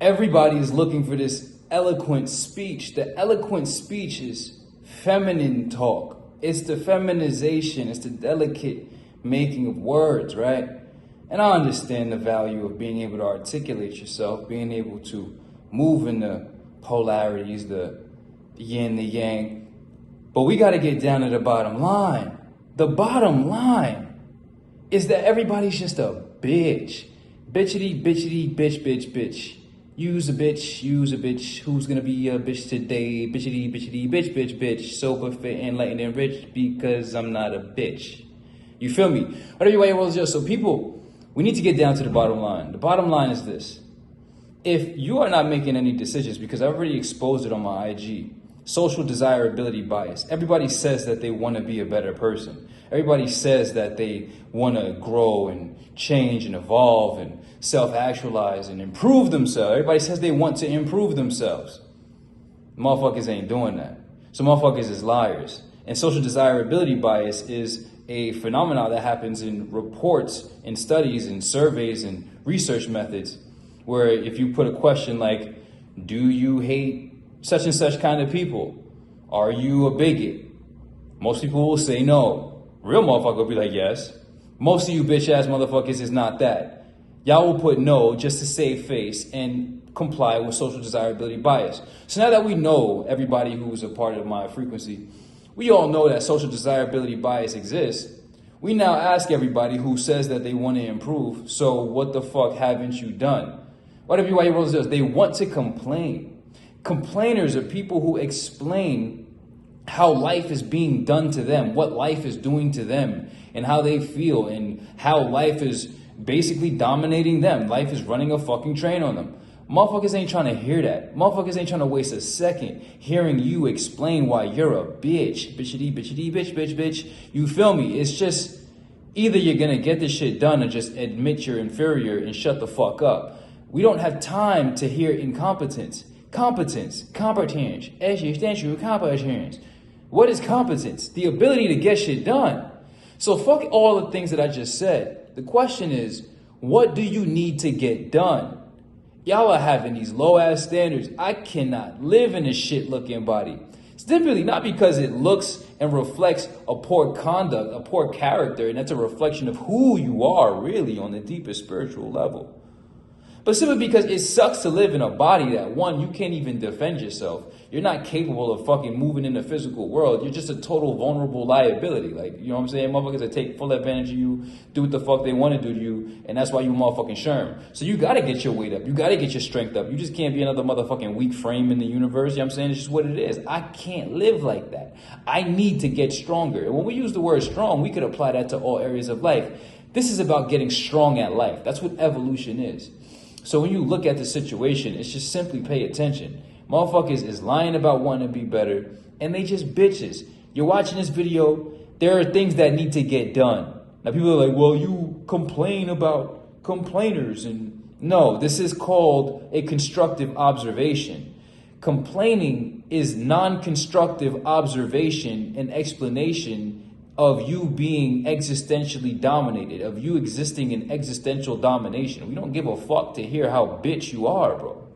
Everybody is looking for this eloquent speech. The eloquent speech is feminine talk. It's the feminization. It's the delicate making of words, right? And I understand the value of being able to articulate yourself, being able to move in the polarities, the yin, the yang. But we got to get down to the bottom line. The bottom line is that everybody's just a bitch. Bitchity, bitchity, bitch, bitch, bitch. Use a bitch, who's gonna be a bitch today? Bitchity, bitchity, bitch, bitch, bitch. Sober, fit, enlightened, and rich because I'm not a bitch. You feel me? Whatever way it was, so people, we need to get down to the bottom line. The bottom line is this. If you are not making any decisions, because I've already exposed it on my IG, social desirability bias. Everybody says that they want to be a better person. Everybody says that they want to grow and change and evolve and self-actualize and improve themselves. Everybody says they want to improve themselves. Motherfuckers ain't doing that. So motherfuckers is liars. And social desirability bias is a phenomenon that happens in reports and studies and surveys and research methods, where if you put a question like, do you hate such and such kind of people? Are you a bigot? Most people will say no. Real motherfucker will be like, yes. Most of you bitch ass motherfuckers is not that. Y'all will put no just to save face and comply with social desirability bias. So now that we know, everybody who's a part of my frequency, we all know that social desirability bias exists. We now ask everybody who says that they want to improve, so what the fuck haven't you done? Whatever you roll does, they want to complain. Complainers are people who explain how life is being done to them, what life is doing to them, and how they feel, and how life is basically dominating them. Life is running a fucking train on them. Motherfuckers ain't trying to hear that. Motherfuckers ain't trying to waste a second hearing you explain why you're a bitch. Bitchity, bitchity, bitch, bitch, bitch. You feel me? It's just either you're going to get this shit done or just admit you're inferior and shut the fuck up. We don't have time to hear incompetence. Competence, existential competence. What is competence? The ability to get shit done. So fuck all the things that I just said. The question is, what do you need to get done? Y'all are having these low ass standards. I cannot live in a shit looking body. Simply not because it looks and reflects a poor conduct, a poor character, and that's a reflection of who you are really on the deepest spiritual level. But simply because it sucks to live in a body that, one, you can't even defend yourself. You're not capable of fucking moving in the physical world. You're just a total vulnerable liability. Like, you know what I'm saying? Motherfuckers that take full advantage of you, do what the fuck they want to do to you, and that's why you motherfucking sherm. So you gotta get your weight up. You gotta get your strength up. You just can't be another motherfucking weak frame in the universe. You know what I'm saying? It's just what it is. I can't live like that. I need to get stronger. And when we use the word strong, we could apply that to all areas of life. This is about getting strong at life. That's what evolution is. So when you look at the situation, it's just simply pay attention. Motherfuckers is lying about wanting to be better, and they just bitches. You're watching this video, there are things that need to get done. Now people are like, well, you complain about complainers. And no, this is called a constructive observation. Complaining is non-constructive observation and explanation of you being existentially dominated, of you existing in existential domination. We don't give a fuck to hear how bitch you are, bro.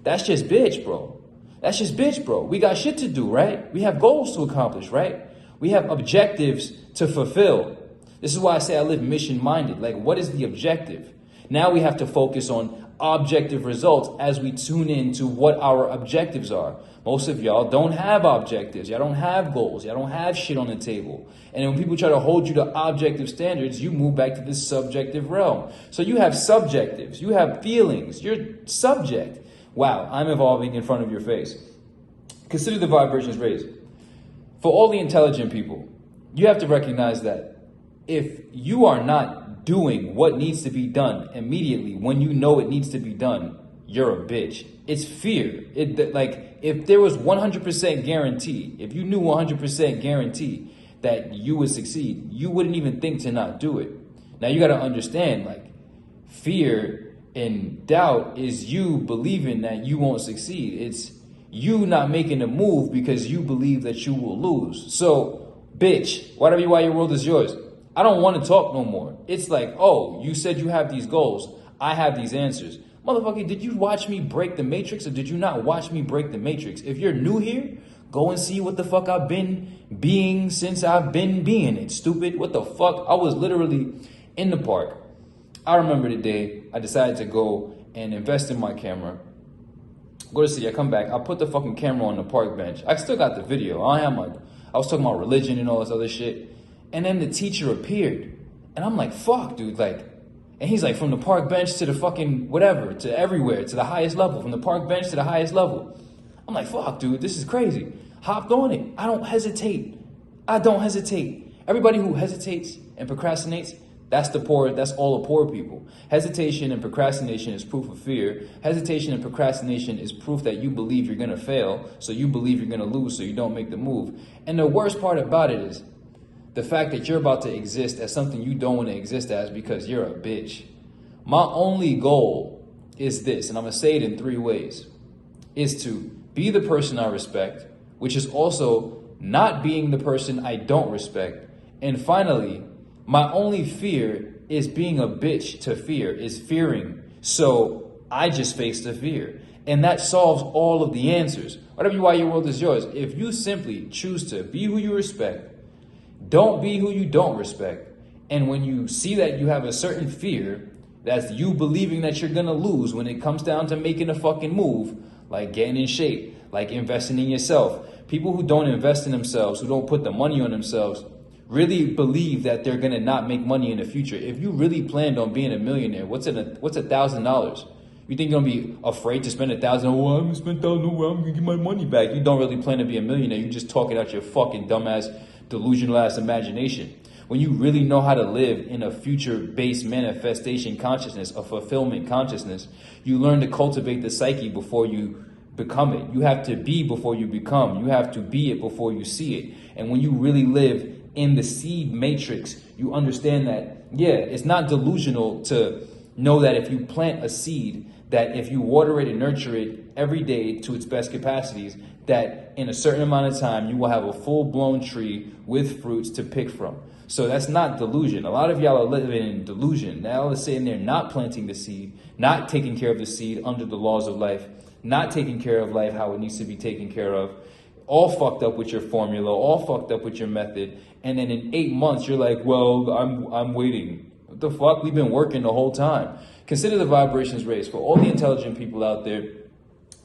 That's just bitch, bro. That's just bitch, bro. We got shit to do, right? We have goals to accomplish, right? We have objectives to fulfill. This is why I say I live mission-minded. Like, what is the objective? Now we have to focus on objective results as we tune in to what our objectives are. Most of y'all don't have objectives. Y'all don't have goals. Y'all don't have shit on the table. And when people try to hold you to objective standards, you move back to this subjective realm. So you have subjectives. You have feelings. You're subject. Wow, I'm evolving in front of your face. Consider the vibrations raised. For all the intelligent people, you have to recognize that if you are not doing what needs to be done immediately when you know it needs to be done, you're a bitch. It's fear. Like, if there was 100% guarantee, if you knew 100% guarantee that you would succeed, you wouldn't even think to not do it. Now you got to understand, like, fear and doubt is you believing that you won't succeed. It's you not making a move because you believe that you will lose. So, bitch, whatever you why your world is yours. I don't want to talk no more. It's like, oh, you said you have these goals. I have these answers. Motherfucker, did you watch me break the matrix or did you not watch me break the matrix? If you're new here, go and see what the fuck I've been being since I've been being it, stupid. What the fuck? I was literally in the park. I remember the day I decided to go and invest in my camera. Go to the city, I come back, I put the fucking camera on the park bench. I still got the video. I was talking about religion and all this other shit. And then the teacher appeared. And I'm like, fuck, dude, like, and he's like, from the park bench to the fucking whatever, to everywhere, to the highest level, from the park bench to the highest level. I'm like, fuck, dude, this is crazy. Hopped on it. I don't hesitate. Everybody who hesitates and procrastinates, that's all the poor people. Hesitation and procrastination is proof of fear. Hesitation and procrastination is proof that you believe you're gonna fail, so you believe you're gonna lose, so you don't make the move. And the worst part about it is the fact that you're about to exist as something you don't want to exist as because you're a bitch. My only goal is this, and I'm gonna say it in 3 ways, is to be the person I respect, which is also not being the person I don't respect. And finally, my only fear is being a bitch to fear, is fearing. So I just face the fear. And that solves all of the answers. Whatever why your world is yours. If you simply choose to be who you respect, don't be who you don't respect. And when you see that you have a certain fear, that's you believing that you're gonna lose when it comes down to making a fucking move, like getting in shape, like investing in yourself. People who don't invest in themselves, who don't put the money on themselves, really believe that they're gonna not make money in the future. If you really planned on being a millionaire, what's $1,000? You think you're gonna be afraid to spend $1,000? Oh, I'm gonna spend $1,000. I'm gonna get my money back. You don't really plan to be a millionaire. You just talking out your fucking dumbass, delusional ass imagination. When you really know how to live in a future-based manifestation consciousness, a fulfillment consciousness, you learn to cultivate the psyche before you become it. You have to be before you become. You have to be it before you see it. And when you really live in the seed matrix, you understand that, yeah, it's not delusional to know that if you plant a seed, that if you water it and nurture it every day to its best capacities, that in a certain amount of time, you will have a full-blown tree with fruits to pick from. So that's not delusion. A lot of y'all are living in delusion. Now they're sitting there not planting the seed, not taking care of the seed under the laws of life, not taking care of life how it needs to be taken care of, all fucked up with your formula, all fucked up with your method. And then in 8 months, you're like, well, I'm waiting. What the fuck? We've been working the whole time. Consider the vibrations raised. For all the intelligent people out there,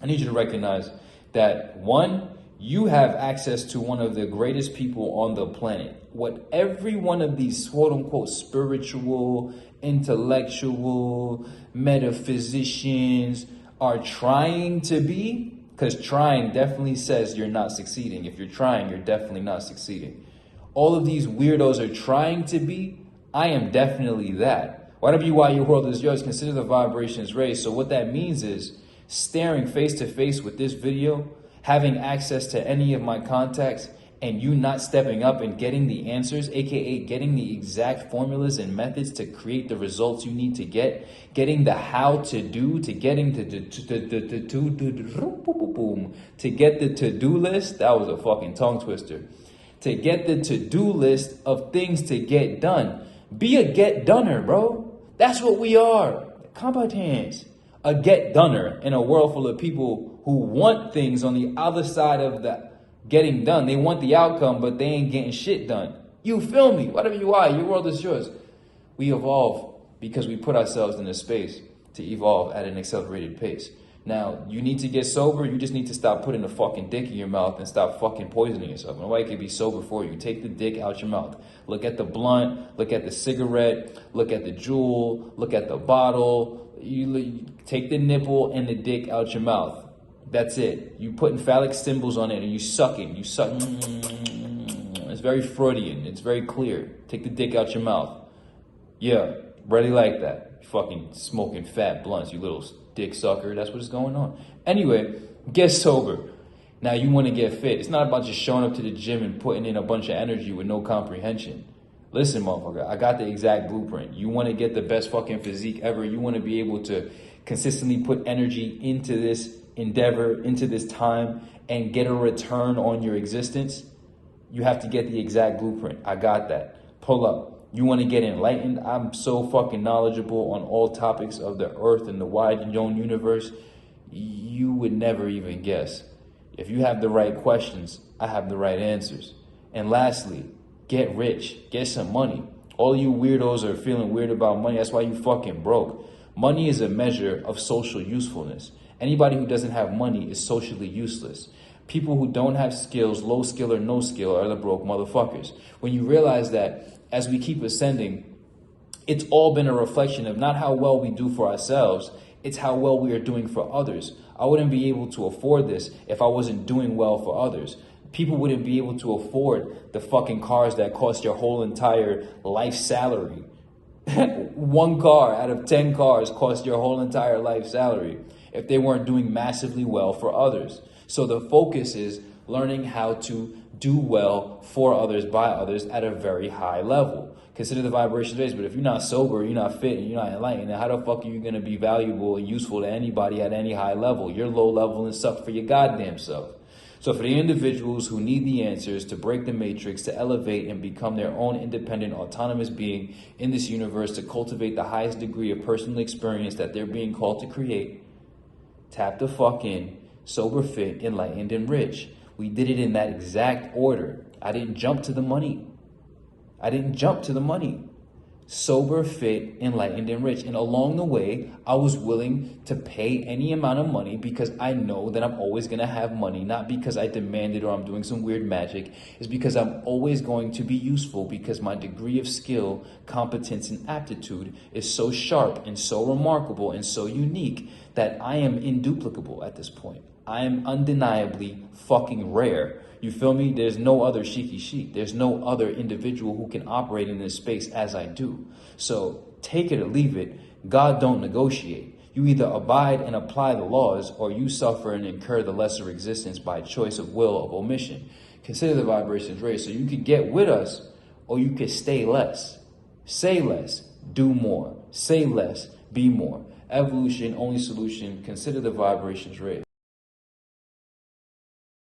I need you to recognize that, one, you have access to one of the greatest people on the planet. What every one of these quote unquote spiritual, intellectual, metaphysicians are trying to be, because trying definitely says you're not succeeding. If you're trying, you're definitely not succeeding. All of these weirdos are trying to be. I am definitely that. Whatever you why your world is yours, consider the vibrations raised. So what that means is staring face to face with this video, having access to any of my contacts, and you not stepping up and getting the answers, aka getting the exact formulas and methods to create the results you need to get, getting the how to do, to getting to get the to-do list. That was a fucking tongue twister. To get the to-do list of things to get done. Be a get-doner, bro. That's what we are. Competence. A get-doner in a world full of people who want things on the other side of the getting done. They want the outcome, but they ain't getting shit done. You feel me? Whatever you are, your world is yours. We evolve because we put ourselves in a space to evolve at an accelerated pace. Now, you need to get sober. You just need to stop putting the fucking dick in your mouth and stop fucking poisoning yourself. Nobody can be sober for you. Take the dick out your mouth. Look at the blunt. Look at the cigarette. Look at the jewel. Look at the bottle. You take the nipple and the dick out your mouth. That's it. You putting phallic symbols on it and you sucking. You suck. It's very Freudian. It's very clear. Take the dick out your mouth. Yeah, really like that. You fucking smoking fat blunts, you little dick sucker. That's what's going on. Anyway, get sober. Now you want to get fit. It's not about just showing up to the gym and putting in a bunch of energy with no comprehension. Listen, motherfucker, I got the exact blueprint. You want to get the best fucking physique ever. You want to be able to consistently put energy into this endeavor, into this time, and get a return on your existence. You have to get the exact blueprint. I got that. Pull up. You want to get enlightened? I'm so fucking knowledgeable on all topics of the earth and the wide known universe. You would never even guess. If you have the right questions, I have the right answers. And lastly, get rich, get some money. All you weirdos are feeling weird about money. That's why you fucking broke. Money is a measure of social usefulness. Anybody who doesn't have money is socially useless. People who don't have skills, low skill or no skill, are the broke motherfuckers. When you realize that as we keep ascending, it's all been a reflection of not how well we do for ourselves, it's how well we are doing for others. I wouldn't be able to afford this if I wasn't doing well for others. People wouldn't be able to afford the fucking cars that cost your whole entire life salary. One car out of 10 cars cost your whole entire life salary if they weren't doing massively well for others. So the focus is learning how to do well for others, by others at a very high level. Consider the vibrations raised, but if you're not sober, you're not fit, and you're not enlightened, then how the fuck are you going to be valuable and useful to anybody at any high level? You're low level and suck for your goddamn self. So for the individuals who need the answers to break the matrix, to elevate and become their own independent, autonomous being in this universe, to cultivate the highest degree of personal experience that they're being called to create, tap the fuck in, sober, fit, enlightened, and rich. We did it in that exact order. I didn't jump to the money. Sober, fit, enlightened, and rich. And along the way, I was willing to pay any amount of money because I know that I'm always going to have money, not because I demand it or I'm doing some weird magic. It's because I'm always going to be useful, because my degree of skill, competence, and aptitude is so sharp and so remarkable and so unique that I am induplicable at this point. I am undeniably fucking rare. You feel me? There's no other Sheikhy Chic. There's no other individual who can operate in this space as I do. So take it or leave it. God don't negotiate. You either abide and apply the laws, or you suffer and incur the lesser existence by choice of will of omission. Consider the vibrations raised. So you could get with us, or you could stay less. Say less, do more. Say less, be more. Evolution, only solution. Consider the vibrations raised.